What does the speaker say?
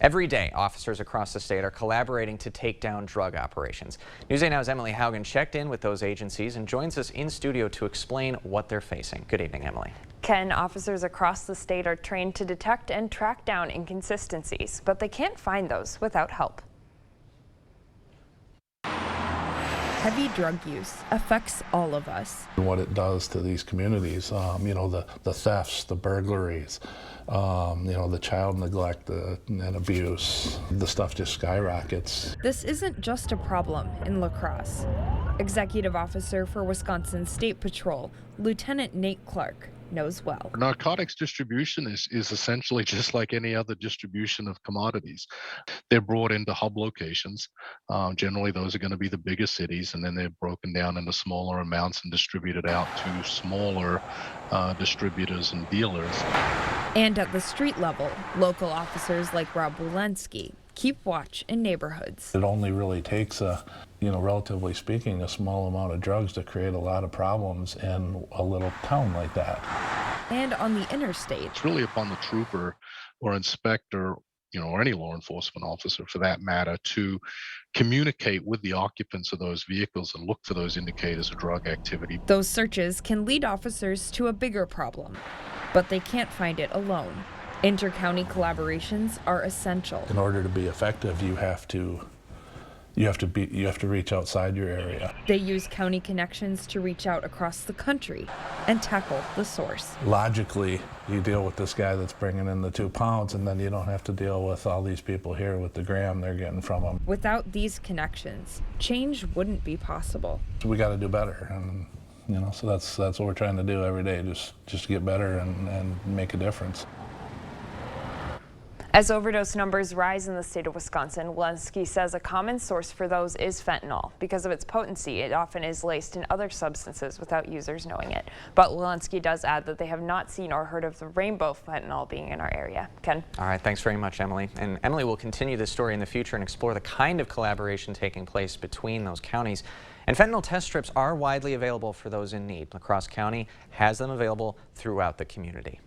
Every day, officers across the state are collaborating to take down drug operations. News 8 Now's Emily Haugen checked in with those agencies and joins us in studio to explain what they're facing. Good evening, Emily. Ken, officers across the state are trained to detect and track down inconsistencies, but they can't find those without help. Heavy drug use affects all of us. What it does to these communities, the thefts, the burglaries, the child neglect and abuse, the stuff just skyrockets. This isn't just a problem in La-Crosse. Executive Officer for Wisconsin State Patrol, Lieutenant Nate Clark, knows well. Narcotics distribution is essentially just like any other distribution of commodities. They're brought into hub locations. Generally, those are going to be the biggest cities, and then they're broken down into smaller amounts and distributed out to smaller distributors and dealers. And at the street level, local officers like Rob Walensky keep watch in neighborhoods. It only really takes relatively speaking, a small amount of drugs to create a lot of problems in a little town like that. And on the interstate. It's really upon the trooper or inspector, or any law enforcement officer for that matter, to communicate with the occupants of those vehicles and look for those indicators of drug activity. Those searches can lead officers to a bigger problem, but they can't find it alone. Inter-county collaborations are essential. In order to be effective, you have to reach outside your area. They use county connections to reach out across the country and tackle the source. Logically, you deal with this guy that's bringing in the 2 pounds, and then you don't have to deal with all these people here with the gram they're getting from them. Without these connections, change wouldn't be possible. So we got to do better, and so that's what we're trying to do every day, just get better and make a difference. As overdose numbers rise in the state of Wisconsin, Walensky says a common source for those is fentanyl. Because of its potency, it often is laced in other substances without users knowing it. But Walensky does add that they have not seen or heard of the rainbow fentanyl being in our area. Ken? All right, thanks very much, Emily. And Emily will continue this story in the future and explore the kind of collaboration taking place between those counties. And fentanyl test strips are widely available for those in need. La Crosse County has them available throughout the community.